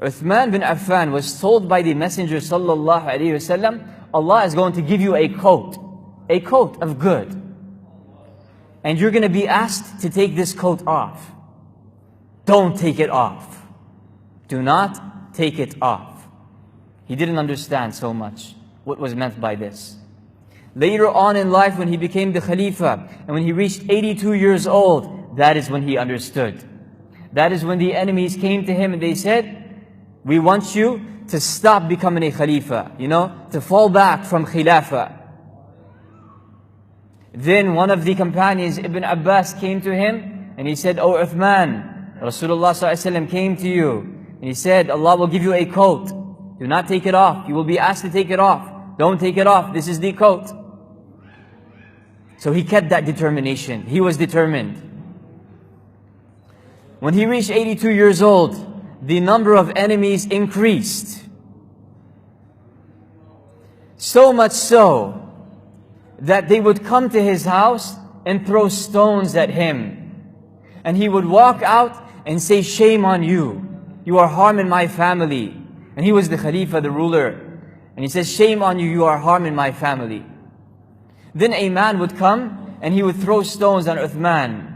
Uthman bin Affan was told by the Messenger sallallahu alaihi wasallam, Allah is going to give you a coat of good. And you're going to be asked to take this coat off. Don't take it off. Do not take it off. He didn't understand so much what was meant by this. Later on in life, when he became the Khalifa, and when he reached 82 years old, that is when he understood. That is when the enemies came to him and they said, we want you to stop becoming a Khalifa, to fall back from Khilafah. Then one of the companions, Ibn Abbas, came to him and he said, "O Uthman, Rasulullah ﷺ came to you and he said, Allah will give you a coat. Do not take it off. You will be asked to take it off. Don't take it off. This is the coat." So he kept that determination. He was determined. When he reached 82 years old, the number of enemies increased. So much so that they would come to his house and throw stones at him. And he would walk out and say, "Shame on you. You are harming my family." And he was the Khalifa, the ruler. And he says, "Shame on you, you are harming my family." Then a man would come and he would throw stones on Uthman.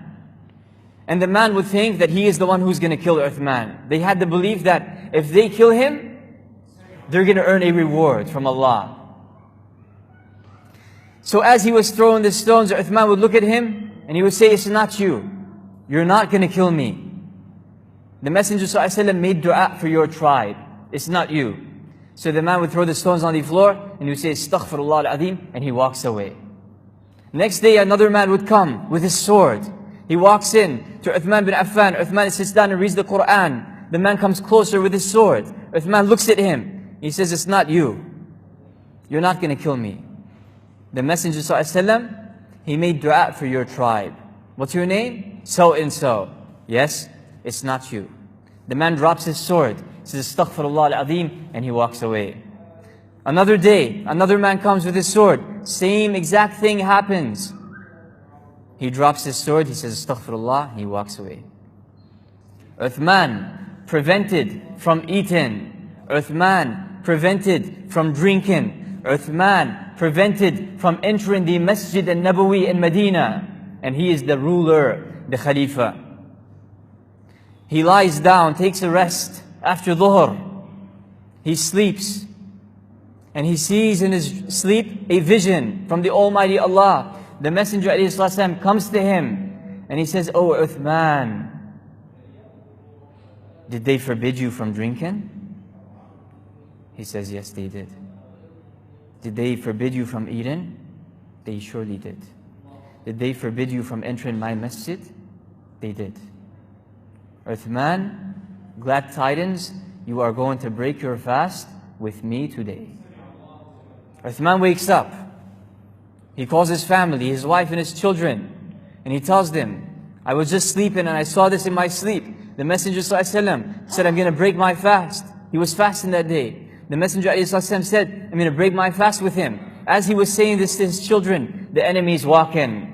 And the man would think that he is the one who's going to kill Uthman. They had the belief that if they kill him, they're going to earn a reward from Allah. So as he was throwing the stones, Uthman would look at him and he would say, "It's not you. You're not going to kill me. The Messenger ﷺ made dua for your tribe. It's not you." So the man would throw the stones on the floor and he would say, "Astaghfirullah al-Azim," and he walks away. Next day, another man would come with his sword. He walks in to Uthman bin Affan. Uthman sits down and reads the Quran. The man comes closer with his sword. Uthman looks at him. He says, "It's not you. You're not going to kill me. The Messenger ﷺ, he made dua for your tribe. What's your name? So and so. Yes, it's not you." The man drops his sword, says, "Astaghfirullah al-Azim," and he walks away. Another day, another man comes with his sword. Same exact thing happens. He drops his sword, he says, "Astaghfirullah," and he walks away. Uthman prevented from eating. Uthman prevented from drinking. Uthman prevented from entering the Masjid al-Nabawi in Medina. And he is the ruler, the Khalifa. He lies down, takes a rest after Dhuhr. He sleeps. And he sees in his sleep a vision from the Almighty Allah. The Messenger ﷺ comes to him and he says, "Oh Uthman, did they forbid you from drinking?" He says, "Yes, they did." "Did they forbid you from eating?" They surely did. "Did they forbid you from entering my masjid?" They did. "Uthman, glad tidings, you are going to break your fast with me today." Uthman wakes up. He calls his family, his wife and his children, and he tells them, "I was just sleeping and I saw this in my sleep. The Messenger ﷺ said, I'm going to break my fast." He was fasting that day. The Messenger ﷺ said, "I'm going to break my fast with him." As he was saying this to his children, the enemies walk in.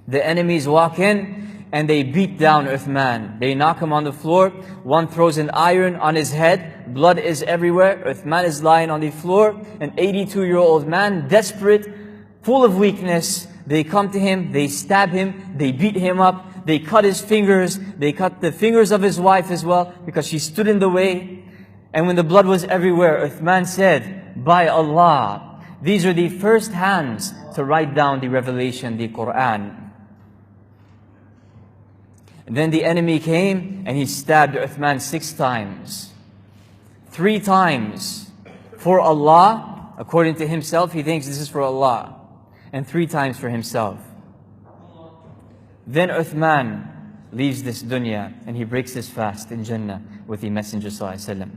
The enemies walk in and they beat down Uthman. They knock him on the floor. One throws an iron on his head. Blood is everywhere. Uthman is lying on the floor. An 82-year-old man, desperate, full of weakness. They come to him, they stab him, they beat him up, they cut his fingers, they cut the fingers of his wife as well because she stood in the way. And when the blood was everywhere, Uthman said, "By Allah, these are the first hands to write down the revelation, the Quran." And then the enemy came and he stabbed Uthman 6 times. 3 times for Allah, according to himself, he thinks this is for Allah. And 3 times for himself. Then Uthman leaves this dunya and he breaks his fast in Jannah with the Messenger ﷺ.